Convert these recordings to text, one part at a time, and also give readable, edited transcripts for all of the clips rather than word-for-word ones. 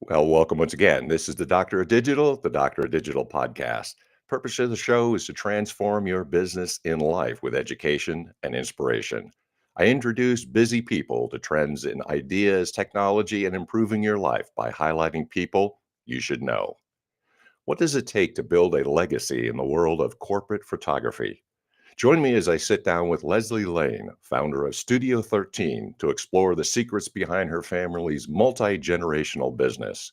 Well, welcome once again. This is the Doctor of Digital podcast. Purpose of the show is to transform your business in life with education and inspiration. I introduce busy people to trends in ideas, technology, and improving your life by highlighting people you should know. What does it take to build a legacy in the world of corporate photography? Join me as I sit down with Lesle Lane, founder of Studio 13, to explore the secrets behind her family's multi generational business.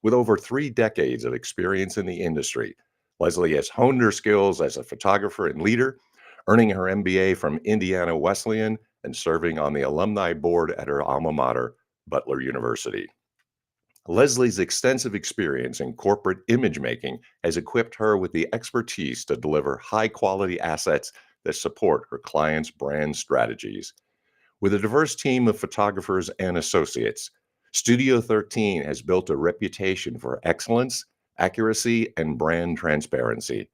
With over 3 decades of experience in the industry, Leslie has honed her skills as a photographer and leader, earning her MBA from Indiana Wesleyan and serving on the Alumni Board at her alma mater, Butler University. Leslie's extensive experience in corporate image making has equipped her with the expertise to deliver high quality assets that support her clients' brand strategies. With a diverse team of photographers and associates, Studio 13 has built a reputation for excellence, accuracy, and brand transparency.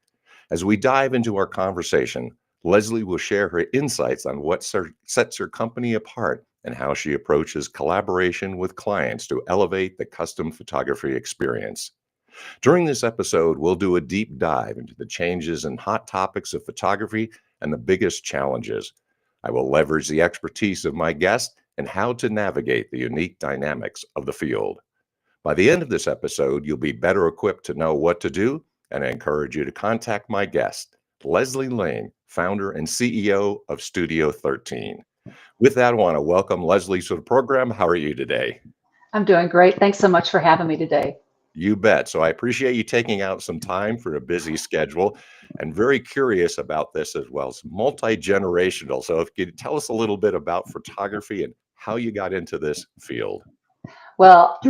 As we dive into our conversation, Leslie will share her insights on what sets her company apart and how she approaches collaboration with clients to elevate the custom photography experience. During this episode, we'll do a deep dive into the changes and hot topics of photography and the biggest challenges. I will leverage the expertise of my guest and how to navigate the unique dynamics of the field. By the end of this episode, you'll be better equipped to know what to do, and I encourage you to contact my guest, Lesle Lane, founder and CEO of Studio 13. With that, I want to welcome Leslie to the program. How are you today? I'm doing great. Thanks so much for having me today. You bet. So I appreciate you taking out some time for a busy schedule and very curious about this as well. It's multi-generational. So if you could tell us a little bit about photography and how you got into this field. Well,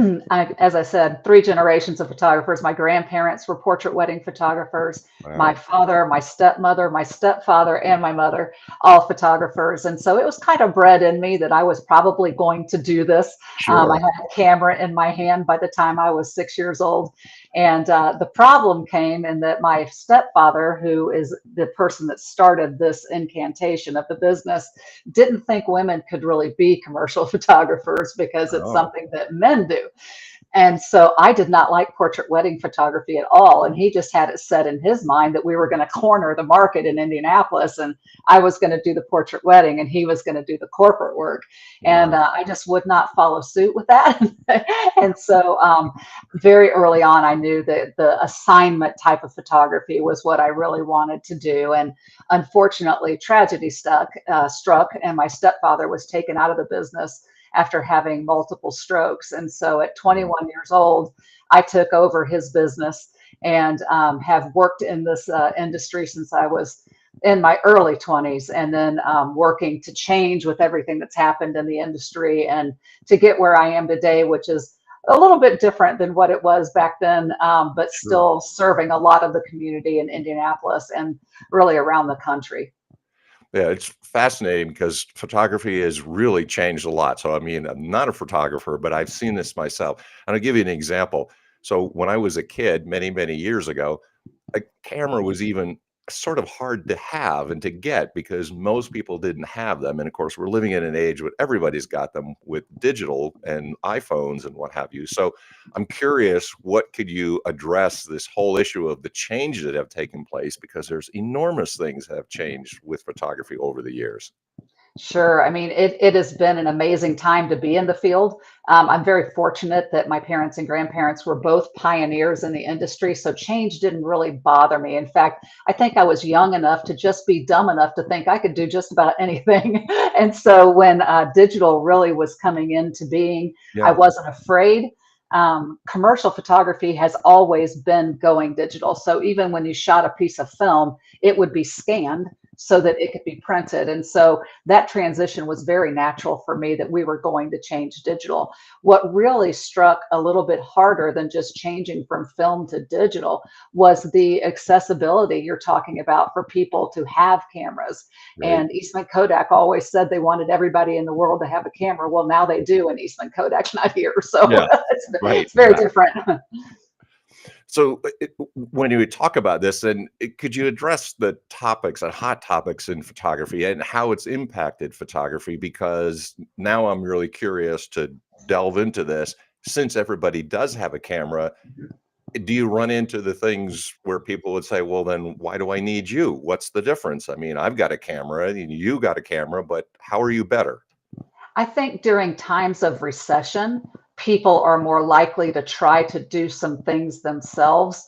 as I said, three generations of photographers. My grandparents were portrait wedding photographers. My Wow. father, my stepmother, my stepfather, and my mother, all photographers. And so it was kind of bred in me that I was probably going to do this. I Sure. had a camera in my hand by the time I was 6 years old. And the problem came in that my stepfather, who is the person that started this incantation of the business, didn't think women could really be commercial photographers because it's Oh, something that men do. And so I did not like portrait wedding photography at all. And he just had it set in his mind that we were going to corner the market in Indianapolis and I was going to do the portrait wedding and he was going to do the corporate work. And wow. I just would not follow suit with that. And so very early on, I knew that the assignment type of photography was what I really wanted to do. And unfortunately, tragedy struck, and my stepfather was taken out of the business after having multiple strokes. And so at Mm. 21 years old, I took over his business and have worked in this industry since I was in my early 20s, and then working to change with everything that's happened in the industry and to get where I am today, which is a little bit different than what it was back then, but Sure. still serving a lot of the community in Indianapolis and really around the country. Yeah, it's fascinating because photography has really changed a lot. So, I mean, I'm not a photographer, but I've seen this myself. And I'll give you an example. So, when I was a kid, many, many years ago, a camera was even sort of hard to have and to get because most people didn't have them. And of course, we're living in an age where everybody's got them with digital and iPhones and what have you. So I'm curious, what could you address this whole issue of the changes that have taken place? Because there's enormous things that have changed with photography over the years. Sure. I mean, it has been an amazing time to be in the field. I'm very fortunate that my parents and grandparents were both pioneers in the industry, so change didn't really bother me. In fact, I think I was young enough to just be dumb enough to think I could do just about anything. And so when digital really was coming into being, I Yeah. wasn't afraid. Commercial photography has always been going digital. So even when you shot a piece of film, it would be scanned so that it could be printed. And so that transition was very natural for me that we were going to change digital. What really struck a little bit harder than just changing from film to digital was the accessibility you're talking about for people to have cameras. Right. And Eastman Kodak always said they wanted everybody in the world to have a camera. Well, now they do, and Eastman Kodak's not here. So Yeah. Right. it's very Exactly. different. So, when you talk about this, then could you address the topics and hot topics in photography and how it's impacted photography? Because now I'm really curious to delve into this. since everybody does have a camera, do you run into the things where people would say, well, then why do I need you? What's the difference? I mean, I've got a camera and you got a camera, but how are you better? I think during times of recession, people are more likely to try to do some things themselves.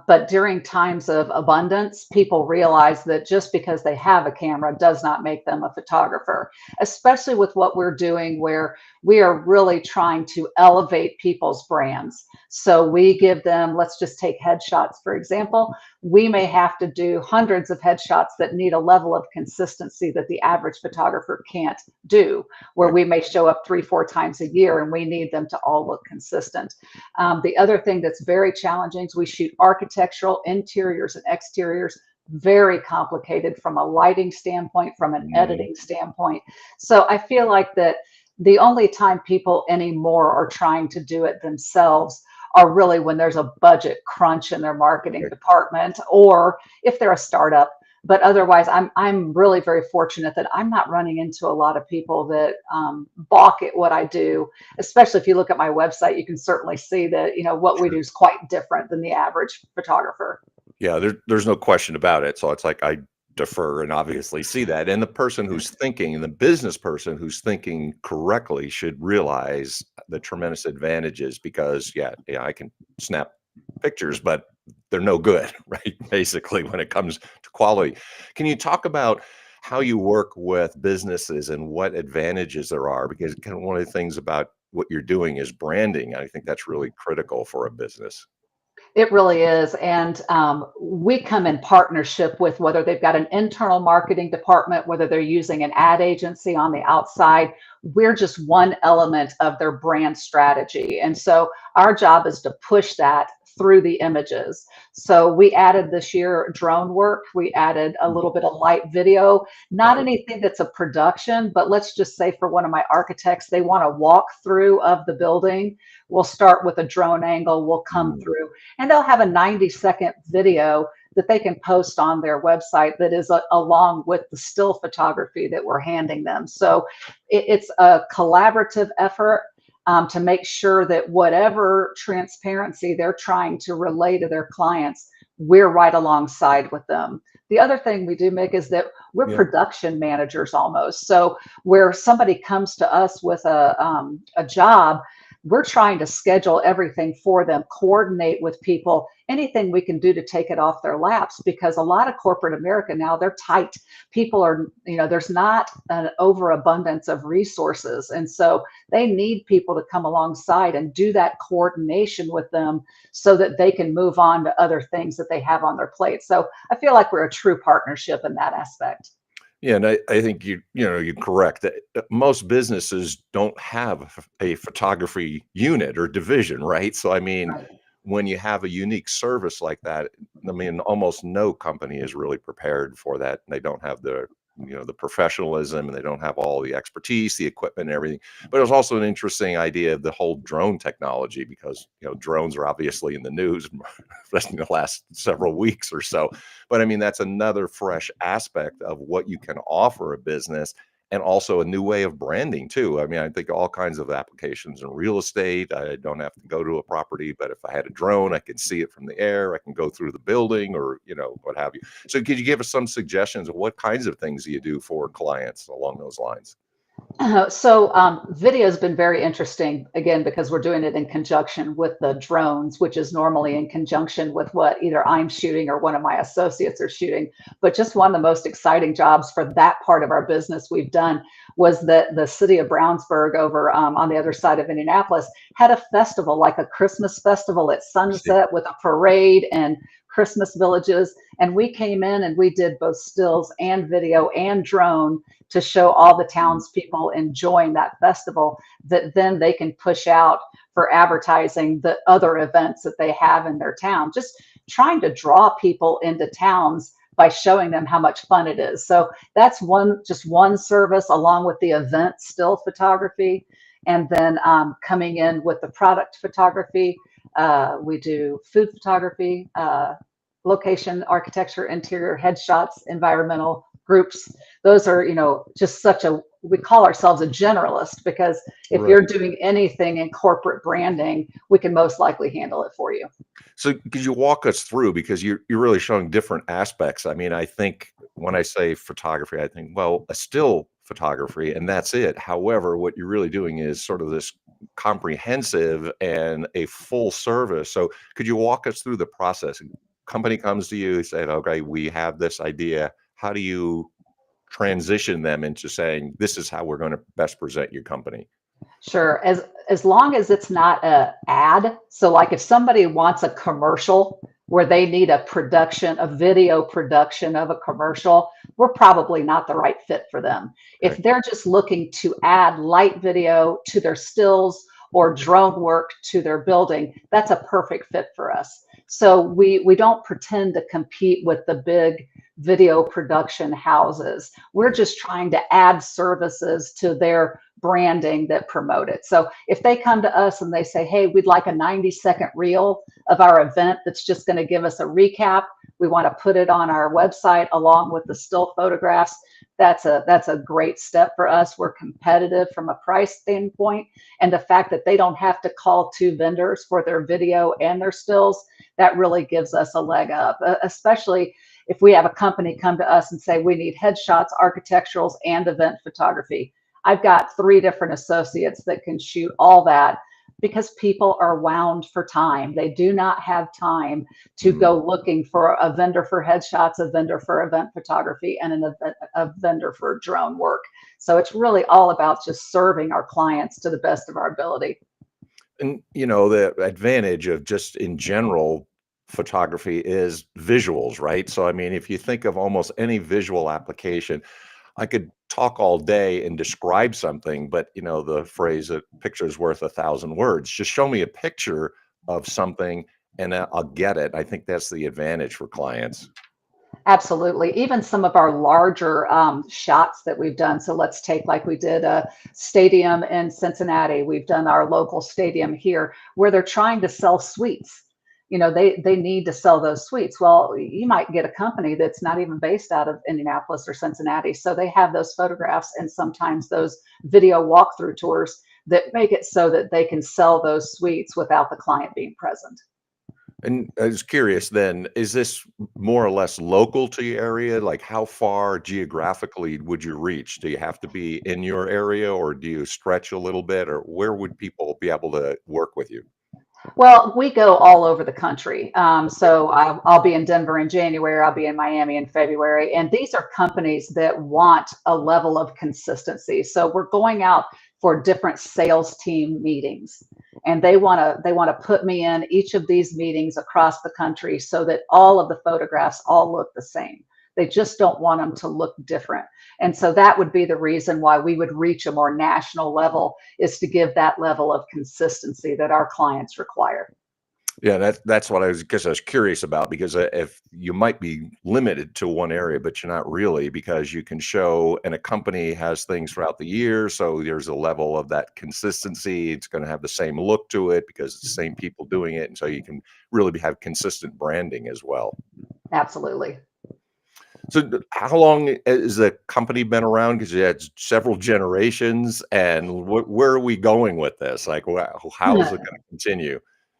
But during times of abundance, people realize that just because they have a camera does not make them a photographer, especially with what we're doing, where we are really trying to elevate people's brands. So we give them, let's just take headshots, for example. We may have to do hundreds of headshots that need a level of consistency that the average photographer can't do, where Right. we may show up 3, 4 times a year and we need them to all look consistent. The other thing that's very challenging is we shoot architectural interiors and exteriors, very complicated from a lighting standpoint, from an Mhm. editing standpoint. So I feel like that the only time people anymore are trying to do it themselves are really when there's a budget crunch in their marketing Right. department, or if they're a startup. But otherwise, I'm really very fortunate that I'm not running into a lot of people that balk at what I do. Especially if you look at my website, you can certainly see that what we do Sure. is quite different than the average photographer. Yeah, there's no question about it. So it's like I defer and obviously see that. And the person who's thinking, and the business person who's thinking correctly should realize the tremendous advantages because yeah, I can snap pictures, but they're no good, right? Basically, when it comes to quality. Can you talk about how you work with businesses and what advantages there are? Because kind of one of the things about what you're doing is branding. I think that's really critical for a business. It really is. And we come in partnership with whether they've got an internal marketing department, whether they're using an ad agency on the outside. We're just one element of their brand strategy. And so our job is to push that through the images. So we added this year drone work. We added a little bit of light video, not Right. anything that's a production, but let's just say for one of my architects, they want a walkthrough of the building. We'll start with a drone angle, we'll come Mm. through and they'll have a 90-second video that they can post on their website that is along with the still photography that we're handing them. So it's a collaborative effort to make sure that whatever transparency they're trying to relay to their clients, we're right alongside with them. The other thing we do make is that we're Yeah. production managers almost. So where somebody comes to us with a job, we're trying to schedule everything for them, coordinate with people, anything we can do to take it off their laps, because a lot of corporate America now, they're tight. People are, there's not an overabundance of resources. And so they need people to come alongside and do that coordination with them so that they can move on to other things that they have on their plate. So I feel like we're a true partnership in that aspect. Yeah, and I think you're correct that most businesses don't have a photography unit or division, right? So I mean, Right. when you have a unique service like that, I mean, almost no company is really prepared for that. They don't have the professionalism and they don't have all the expertise, the equipment and everything. But it was also an interesting idea of the whole drone technology because drones are obviously in the news, especially in the last several weeks or so. But I mean, that's another fresh aspect of what you can offer a business and also a new way of branding too. I mean, I think all kinds of applications in real estate. I don't have to go to a property, but if I had a drone, I can see it from the air. I can go through the building or, what have you. So could you give us some suggestions of what kinds of things do you do for clients along those lines? Video has been very interesting again because we're doing it in conjunction with the drones, which is normally in conjunction with what either I'm shooting or one of my associates are shooting. But just one of the most exciting jobs for that part of our business we've done was that the city of Brownsburg over on the other side of Indianapolis had a festival, like a Christmas festival at See. sunset with a parade and Christmas villages. And we came in and we did both stills and video and drone to show all the townspeople enjoying that festival that then they can push out for advertising the other events that they have in their town. Just trying to draw people into towns by showing them how much fun it is. So that's just one service along with the event still photography. And then coming in with the product photography, we do food photography, location, architecture, interior, headshots, environmental groups. Those are, just such a we call ourselves a generalist, because if Right. you're doing anything in corporate branding, we can most likely handle it for you. So could you walk us through, because you're really showing different aspects. I mean, I think when I say photography, I think, well, a still photography and that's it. However, what you're really doing is sort of this comprehensive and a full service. So could you walk us through the process? Company comes to you, said, okay, we have this idea. How do you transition them into saying, this is how we're going to best present your company? Sure. As long as it's not a ad. So like if somebody wants a commercial where they need a video production of a commercial, we're probably not the right fit for them. If Okay. they're just looking to add light video to their stills or drone work to their building, that's a perfect fit for us. So we don't pretend to compete with the big video production houses. We're just trying to add services to their branding that promote it. So if they come to us and they say, hey, we'd like a 90-second reel of our event that's just going to give us a recap, we want to put it on our website along with the still photographs, that's a great step for us. We're competitive from a price standpoint. And the fact that they don't have to call two vendors for their video and their stills, that really gives us a leg up, especially if we have a company come to us and say, we need headshots, architecturals, and event photography. I've got 3 different associates that can shoot all that, because people are wound for time. They do not have time to Mhm. go looking for a vendor for headshots, a vendor for event photography, and a vendor for drone work. So it's really all about just serving our clients to the best of our ability. And, the advantage of just in general photography is visuals, right? So, I mean, if you think of almost any visual application, I could talk all day and describe something, but, the phrase "a picture is worth 1,000 words." Just show me a picture of something and I'll get it. I think that's the advantage for clients. Absolutely. Even some of our larger shots that we've done. So let's take, like we did a stadium in Cincinnati. We've done our local stadium here where they're trying to sell suites. They need to sell those suites. Well, you might get a company that's not even based out of Indianapolis or Cincinnati. So they have those photographs and sometimes those video walkthrough tours that make it so that they can sell those suites without the client being present. And I was curious then, is this more or less local to your area? Like, how far geographically would you reach? Do you have to be in your area or do you stretch a little bit, or where would people be able to work with you? Well, we go all over the country. Okay. So I'll be in Denver in January. I'll be in Miami in February. And these are companies that want a level of consistency. So we're going out for different sales team meetings. And they want to put me in each of these meetings across the country so that all of the photographs all look the same. They just don't want them to look different. And so that would be the reason why we would reach a more national level, is to give that level of consistency that our clients require. Yeah, that's what I was curious about, because if you might be limited to one area, but you're not really, because you can show, and a company has things throughout the year, so there's a level of that consistency. It's going to have the same look to it because it's the same people doing it, and so you can really have consistent branding as well. Absolutely. So, how long has the company been around? Because you had several generations, and where are we going with this? Like, how is it going to continue?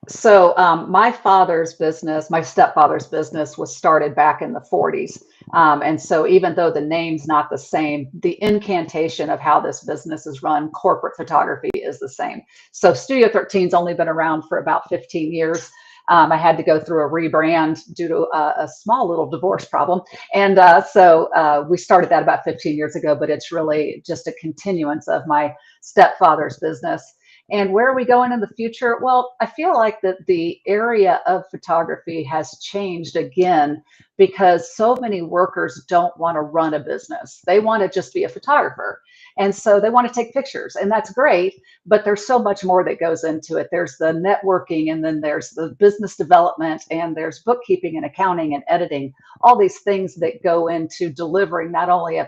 So my father's business, my stepfather's business, was started back in the 40s. And so even though the name's not the same, the incantation of how this business is run, corporate photography, is the same. So Studio 13's only been around for about 15 years. I had to go through a rebrand due to a small little divorce problem. And so we started that about 15 years ago, but it's really just a continuance of my stepfather's business. And where are we going in the future? Well, I feel like that the area of photography has changed again, because so many workers don't want to run a business. They want to just be a photographer. And so they want to take pictures, and that's great, but there's so much more that goes into it. There's the networking, and then there's the business development, and there's bookkeeping and accounting and editing, all these things that go into delivering not only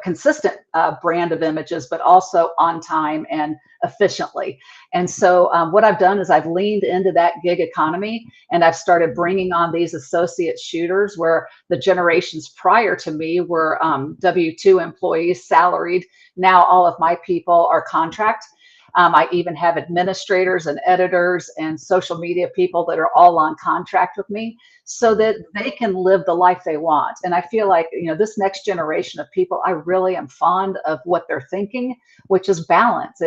consistent brand of images, but also on time and efficiently. And so what I've done is I've leaned into that gig economy, and I've started bringing on these associate shooters where the generations prior to me were W-2 employees, salaried. Now all of my people are contract. I even have administrators and editors and social media people that are all on contract with me so that they can live the life they want. And I feel like, this next generation of people, I really am fond of what they're thinking, which is balance.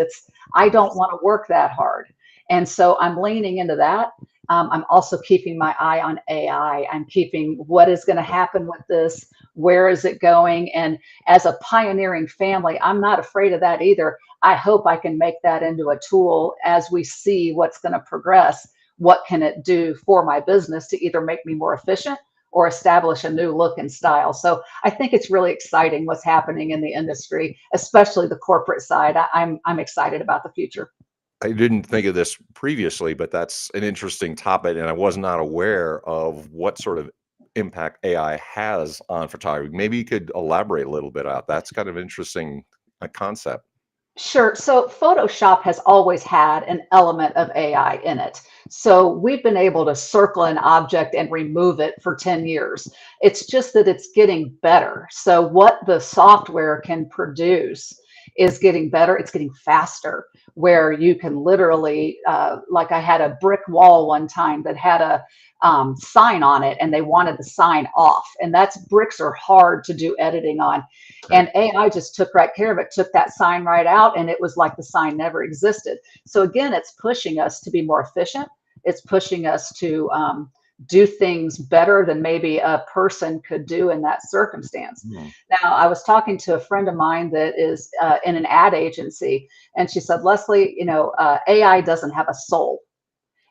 I don't want to work that hard. And so I'm leaning into that. I'm also keeping my eye on AI. I'm keeping what is going to happen with this, where is it going? And as a pioneering family, I'm not afraid of that either. I hope I can make that into a tool as we see what's going to progress. What can it do for my business to either make me more efficient or establish a new look and style? So I think it's really exciting what's happening in the industry, especially the corporate side. I'm excited about the future. I didn't think of this previously, but that's an interesting topic, and I was not aware of what sort of impact AI has on photography. Maybe you could elaborate a little bit out. That's kind of interesting concept. Sure. So Photoshop has always had an element of AI in it. So we've been able to circle an object and remove it for 10 years. It's just that it's getting better. So what the software can produce is getting better. It's getting faster, where you can literally, like I had a brick wall one time that had a sign on it, and they wanted the sign off. And bricks are hard to do editing on. Right. And AI just took right care of it, took that sign right out, and it was like the sign never existed. So again, it's pushing us to be more efficient. It's pushing us to do things better than maybe a person could do in that circumstance. Hmm. Now, I was talking to a friend of mine that is in an ad agency, and she said, Leslie, AI doesn't have a soul.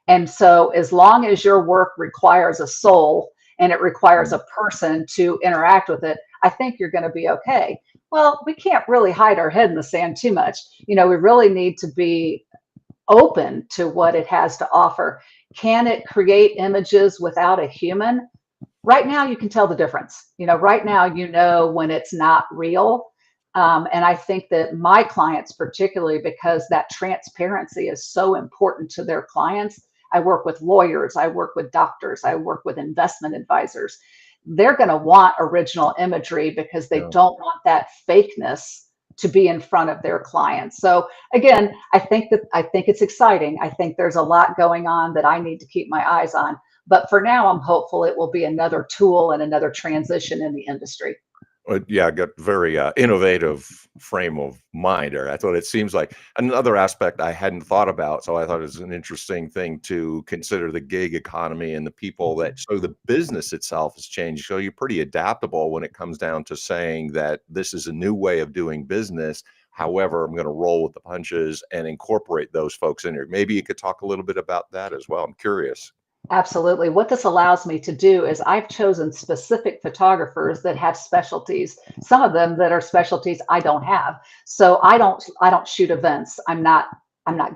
And so as long as your work requires a soul and it requires a person to interact with it, I think you're going to be okay. Well, we can't really hide our head in the sand too much. We really need to be open to what it has to offer. Can it create images without a human? Right now, you can tell the difference. Right now, when it's not real. And I think that my clients, particularly because that transparency is so important to their clients. I work with lawyers, I work with doctors, I work with investment advisors. They're going to want original imagery because they Yeah. don't want that fakeness to be in front of their clients. So again, I think it's exciting. I think there's a lot going on that I need to keep my eyes on. But for now, I'm hopeful it will be another tool and another transition in the industry. Yeah, I got very innovative frame of mind there. That's what it seems like. Another aspect I hadn't thought about, so I thought it was an interesting thing to consider the gig economy and the people that. So the business itself has changed. So you're pretty adaptable when it comes down to saying that this is a new way of doing business. However, I'm going to roll with the punches and incorporate those folks in here. Maybe you could talk a little bit about that as well. I'm curious. Absolutely. What this allows me to do is I've chosen specific photographers that have specialties, some of them that are specialties I don't have. So I don't shoot events. I'm not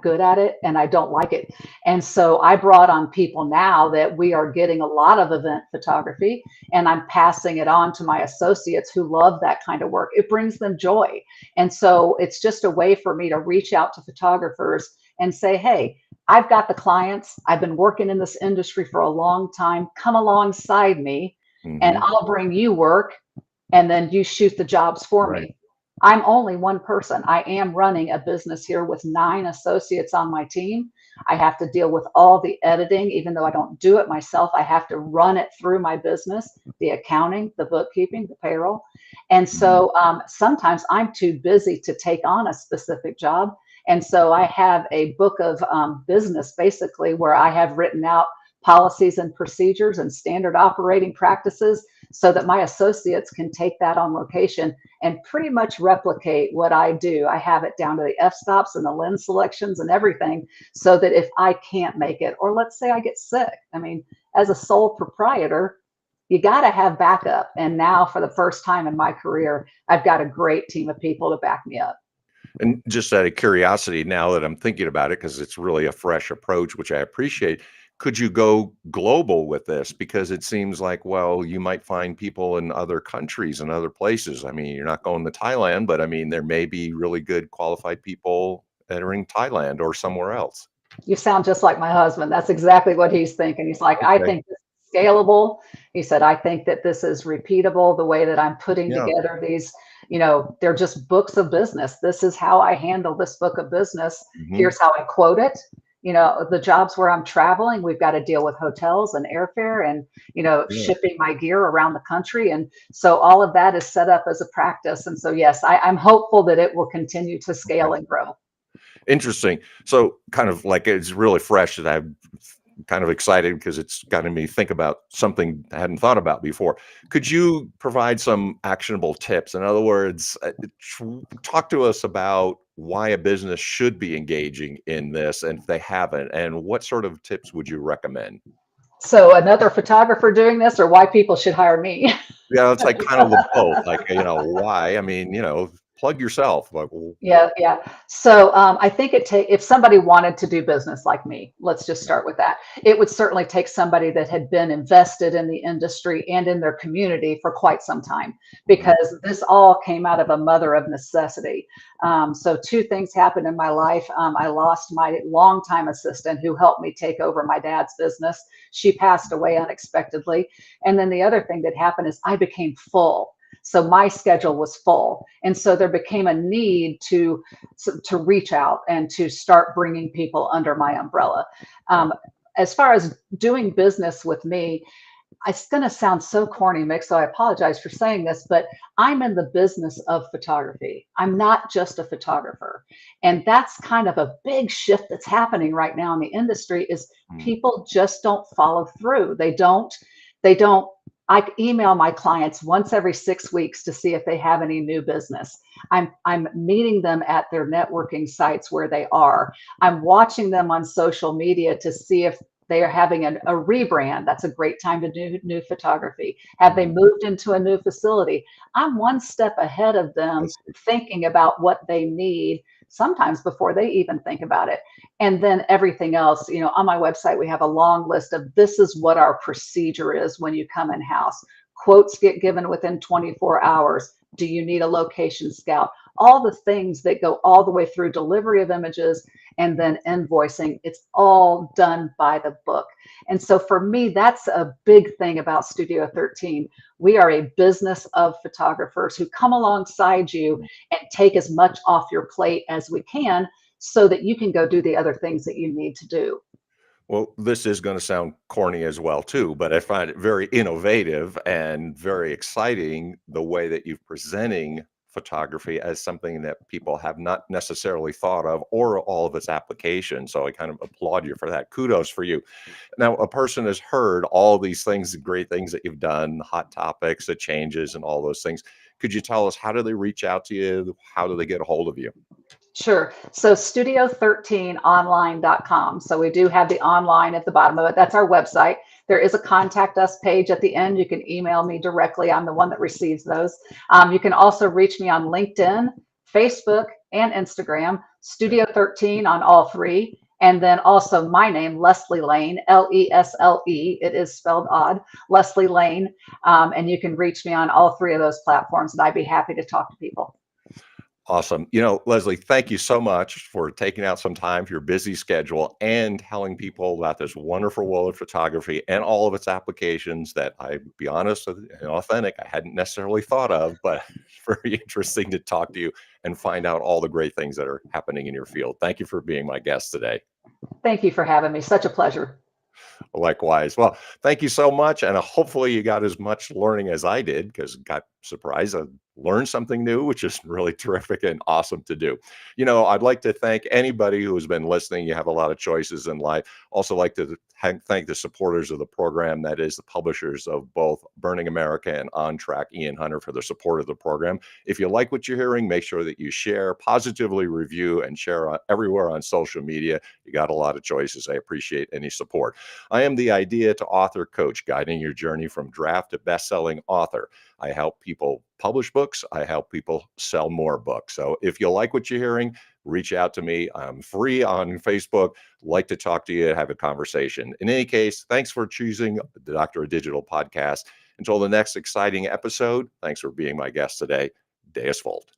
good at it and I don't like it. And so I brought on people now that we are getting a lot of event photography, and I'm passing it on to my associates who love that kind of work. It brings them joy. And so it's just a way for me to reach out to photographers and say, hey, I've got the clients. I've been working in this industry for a long time. Come alongside me and Hmm. I'll bring you work, and then you shoot the jobs for Right. me. I'm only one person. I am running a business here with 9 associates on my team. I have to deal with all the editing, even though I don't do it myself. I have to run it through my business, the accounting, the bookkeeping, the payroll. And Mhm. so sometimes I'm too busy to take on a specific job. And so I have a book of business basically where I have written out policies and procedures and standard operating practices so that my associates can take that on location and pretty much replicate what I do. I have it down to the f-stops and the lens selections and everything, so that if I can't make it, or let's say I get sick, I mean, as a sole proprietor, you got to have backup. And now for the first time in my career, I've got a great team of people to back me up. And just out of curiosity, now that I'm thinking about it, because it's really a fresh approach, which I appreciate. Could you go global with this? Because it seems like, well, you might find people in other countries and other places. I mean, you're not going to Thailand, but I mean, there may be really good qualified people that are in Thailand or somewhere else. You sound just like my husband. That's exactly what he's thinking. He's like, I Okay. think this is scalable. He said, I think that this is repeatable, the way that I'm putting Yeah. together these, they're just books of business. This is how I handle this book of business. Mhm. Here's how I quote it. The jobs where I'm traveling, we've got to deal with hotels and airfare and, Yeah. shipping my gear around the country. And so all of that is set up as a practice. And so, yes, I'm hopeful that it will continue to scale Okay. and grow. Interesting. So kind of like it's really fresh that I'm kind of excited because it's gotten me think about something I hadn't thought about before. Could you provide some actionable tips? In other words, talk to us about why a business should be engaging in this and if they haven't, and what sort of tips would you recommend? So another photographer doing this, or why people should hire me? Yeah, it's like kind of the both. Like, why? I mean, plug yourself. Like, Yeah, yeah. So I think if somebody wanted to do business like me, let's just yeah. start with that. It would certainly take somebody that had been invested in the industry and in their community for quite some time, Mhm. because this all came out of a mother of necessity. So two things happened in my life. I lost my longtime assistant who helped me take over my dad's business. She passed away unexpectedly. And then the other thing that happened is I became full. So my schedule was full. And so there became a need to reach out and to start bringing people under my umbrella. Yeah. Um, as far as doing business with me, it's going to sound so corny, Mick, so I apologize for saying this, but I'm in the business of photography. I'm not just a photographer. And that's kind of a big shift that's happening right now in the industry is Mm. people just don't follow through. They don't. I email my clients once every 6 weeks to see if they have any new business. I'm meeting them at their networking sites where they are. I'm watching them on social media to see if they are having a rebrand. That's a great time to do new photography. Have they Mhm. moved into a new facility? I'm one step ahead of I them, see. thinking about what they need, sometimes before they even think about it. And then everything else, on my website, we have a long list of this is what our procedure is when you come in house. Quotes get given within 24 hours. Do you need a location scout? All the things that go all the way through delivery of images and then invoicing, it's all done by the book. And so for me, that's a big thing about Studio 13. We are a business of photographers who come alongside you and take as much off your plate as we can so that you can go do the other things that you need to do. Well, this is going to sound corny as well too, but I find it very innovative and very exciting the way that you're presenting photography as something that people have not necessarily thought of or all of its applications. So I kind of applaud you for that. Kudos for you. Now, a person has heard all these things, the great things that you've done, the hot topics, the changes, and all those things. Could you tell us how do they reach out to you? How do they get a hold of you? Sure. So studio13online.com. So we do have the online at the bottom of it. That's our website. There is a contact us page at the end. You can email me directly. I'm the one that receives those. You can also reach me on LinkedIn, Facebook, and Instagram, Okay. Studio 13 on all three. And then also my name, Lesle Lane, Lesle. It is spelled odd, Lesle Lane. And you can reach me on all three of those platforms, and I'd be happy to talk to people. Awesome. Leslie, thank you so much for taking out some time for your busy schedule and telling people about this wonderful world of photography and all of its applications that I be honest and authentic, I hadn't necessarily thought of, but it's very interesting to talk to you and find out all the great things that are happening in your field. Thank you for being my guest today. Thank you for having me. Such a pleasure. Likewise. Well, thank you so much. And hopefully you got as much learning as I did because got surprised. I learned something new, which is really terrific and awesome to do. I'd like to thank anybody who has been listening. You have a lot of choices in life. Also like to thank the supporters of the program, that is the publishers of both Burning America and On Track, Ian Hunter, for the support of the program. If you like what you're hearing, make sure that you share, positively review, and share everywhere on social media. You got a lot of choices. I appreciate any support. I am the idea to author coach, guiding your journey from draft to best-selling author. I help people people publish books. I help people sell more books. So if you like what you're hearing, reach out to me. I'm free on Facebook. Like to talk to you, have a conversation. In any case, thanks for choosing the Doctor of Digital podcast. Until the next exciting episode, thanks for being my guest today, Deus Volt.